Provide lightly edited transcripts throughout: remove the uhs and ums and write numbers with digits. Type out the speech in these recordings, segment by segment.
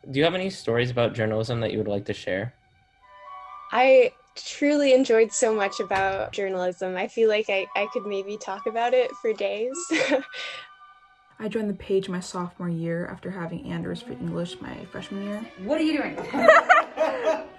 Do you have any stories about journalism that you would like to share? I truly enjoyed so much about journalism. I feel like I could maybe talk about it for days. I joined the page my sophomore year after having Anders for English my freshman year. What are you doing?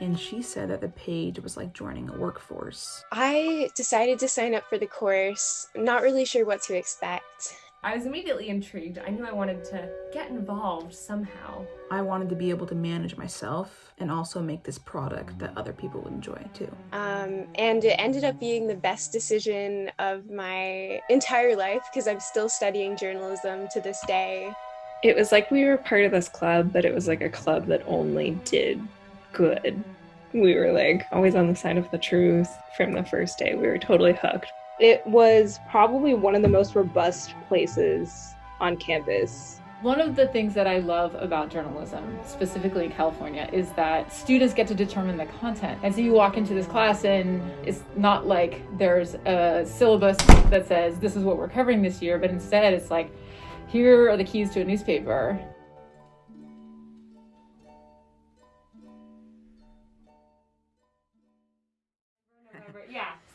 And she said that the page was like joining a workforce. I decided to sign up for the course, not really sure what to expect. I was immediately intrigued. I knew I wanted to get involved somehow. I wanted to be able to manage myself and also make this product that other people would enjoy too. And it ended up being the best decision of my entire life because I'm still studying journalism to this day. It was like we were part of this club, but it was like a club that only did good. We were like always on the side of the truth from the first day. We were totally hooked. It was probably one of the most robust places on campus. One of the things that I love about journalism, specifically in California, is that students get to determine the content. And so you walk into this class and it's not like there's a syllabus that says this is what we're covering this year, but instead it's like, here are the keys to a newspaper.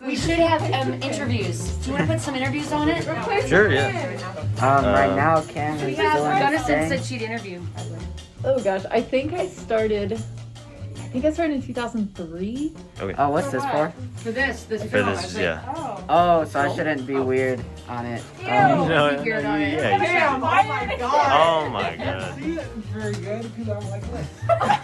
We should have interviews. Do you want to put some interviews on it? Sure, yeah. Right now, Cam is still Gunnison said she'd interview. Oh gosh, I think I started in 2003. Okay. Oh, what's this for? For this For film. I this, was like, yeah. Oh, so I shouldn't be weird on it. No, weird on it. yeah, you Damn, should. oh my god. Oh my god. Very good because I'm like this.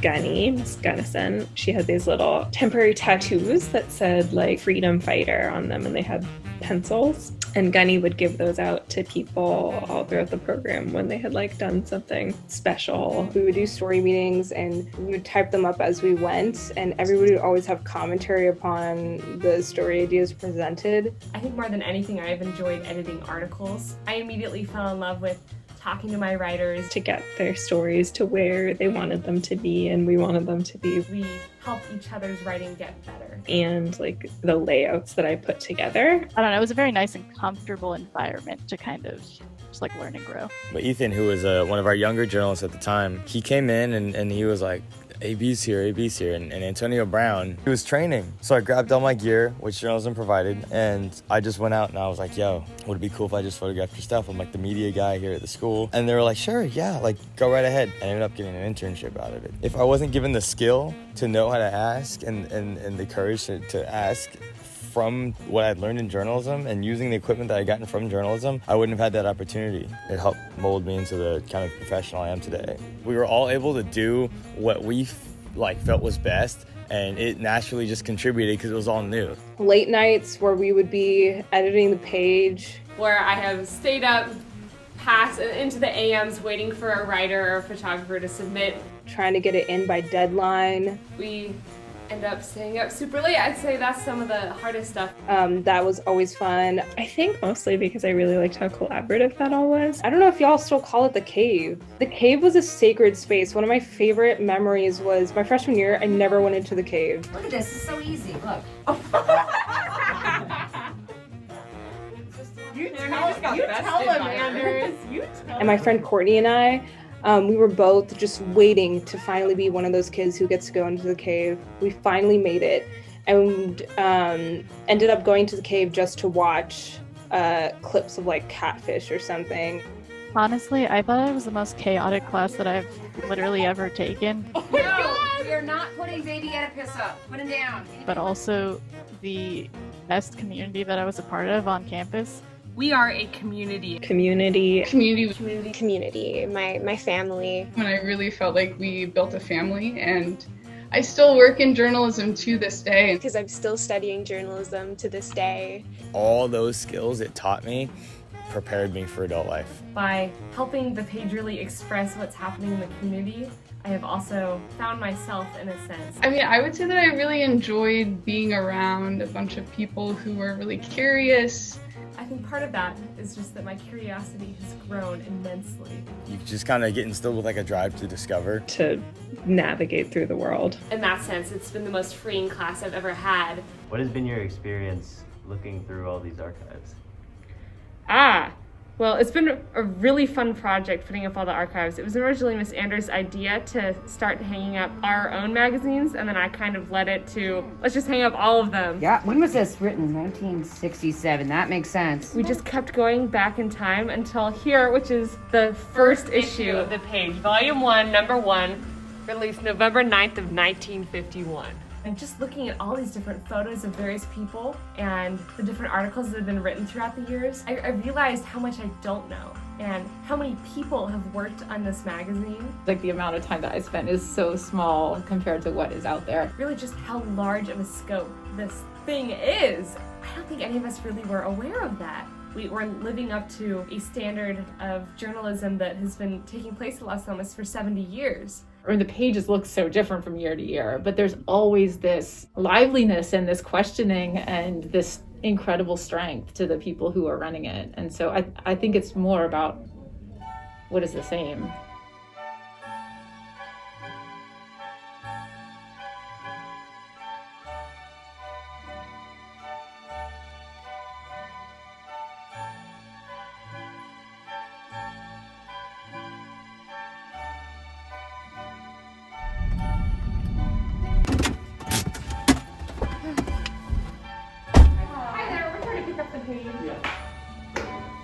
Gunny, Miss Gunnison, she had these little temporary tattoos that said like freedom fighter on them, and they had pencils. And Gunny would give those out to people all throughout the program when they had like done something special. We would do story meetings and we would type them up as we went, and everybody would always have commentary upon the story ideas presented. I think more than anything, I've enjoyed editing articles. I immediately fell in love with talking to my writers. To get their stories to where they wanted them to be and we wanted them to be. We help each other's writing get better. And like the layouts that I put together. I don't know, it was a very nice and comfortable environment to kind of just like learn and grow. But Ethan, who was one of our younger journalists at the time, he came in and he was like, AB's here, and Antonio Brown, he was training. So I grabbed all my gear, which journalism provided, and I just went out and I was like, yo, would it be cool if I just photographed your stuff? I'm like the media guy here at the school. And they were like, sure, yeah, like go right ahead. I ended up getting an internship out of it. If I wasn't given the skill to know how to ask and the courage to ask from what I'd learned in journalism and using the equipment that I gotten from journalism, I wouldn't have had that opportunity. It helped mold me into the kind of professional I am today. We were all able to do what we felt was best, and it naturally just contributed because it was all new. Late nights where we would be editing the page. Where I have stayed up past into the AMs waiting for a writer or a photographer to submit. Trying to get it in by deadline. We end up staying up super late. I'd say that's some of the hardest stuff. That was always fun. I think mostly because I really liked how collaborative that all was. I don't know if y'all still call it the cave. The cave was a sacred space. One of my favorite memories was my freshman year. I never went into the cave. Look at this. It's so easy. Look. You tell him, Anders. And my friend Courtney and I, we were both just waiting to finally be one of those kids who gets to go into the cave. We finally made it and ended up going to the cave just to watch clips of like catfish or something. Honestly, I thought it was the most chaotic class that I've literally ever taken. No, we are not putting baby Oedipus up. Put him down. But also the best community that I was a part of on campus. We are a community. Community. My family. When I really felt like we built a family, and I still work in journalism to this day. Because I'm still studying journalism to this day. All those skills it taught me prepared me for adult life. By helping the page really express what's happening in the community, I have also found myself in a sense. I mean, I would say that I really enjoyed being around a bunch of people who were really curious. I think part of that is just that my curiosity has grown immensely. You just kind of get instilled with like a drive to discover. To navigate through the world. In that sense, it's been the most freeing class I've ever had. What has been your experience looking through all these archives? Well, it's been a really fun project putting up all the archives. It was originally Miss Anders' idea to start hanging up our own magazines, and then I kind of led it to, let's just hang up all of them. Yeah, when was this written? 1967. That makes sense. We just kept going back in time until here, which is the first issue of the page. Volume 1, number 1, released November 9th of 1951. And just looking at all these different photos of various people and the different articles that have been written throughout the years, I realized how much I don't know and how many people have worked on this magazine. Like the amount of time that I spent is so small compared to what is out there. Really just how large of a scope this thing is. I don't think any of us really were aware of that. We were living up to a standard of journalism that has been taking place at Las Lomas for 70 years. Or the pages look so different from year to year, but there's always this liveliness and this questioning and this incredible strength to the people who are running it. And so I think it's more about what is the same.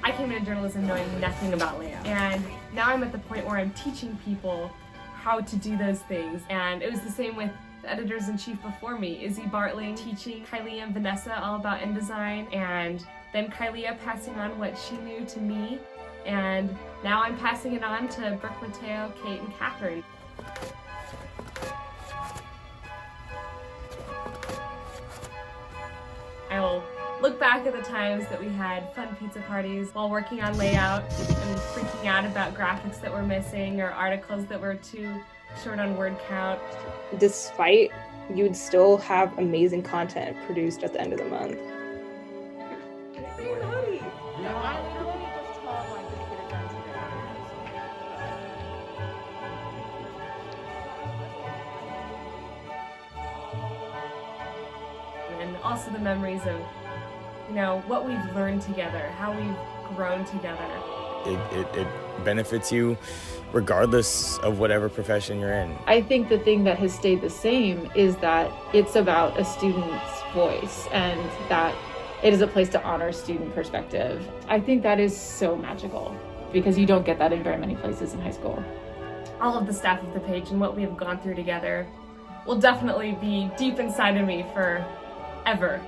I came into journalism knowing nothing about layout, and now I'm at the point where I'm teaching people how to do those things. And it was the same with the editors-in-chief before me, Izzy Bartling teaching Kylie and Vanessa all about InDesign, and then Kylie passing on what she knew to me, and now I'm passing it on to Brooke, Mateo, Kate, and Catherine. I will look back at the times that we had fun pizza parties while working on layout and freaking out about graphics that were missing or articles that were too short on word count. Despite, you'd still have amazing content produced at the end of the month. And also the memories of, you know, what we've learned together, how we've grown together. It benefits you regardless of whatever profession you're in. I think the thing that has stayed the same is that it's about a student's voice and that it is a place to honor student perspective. I think that is so magical because you don't get that in very many places in high school. All of the staff of the page and what we have gone through together will definitely be deep inside of me forever,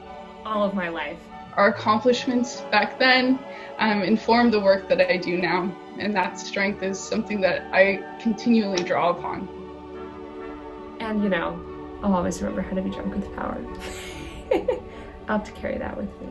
all of my life. Our accomplishments back then informed the work that I do now, and that strength is something that I continually draw upon. And you know, I'll always remember how to be drunk with power. I'll have to carry that with me.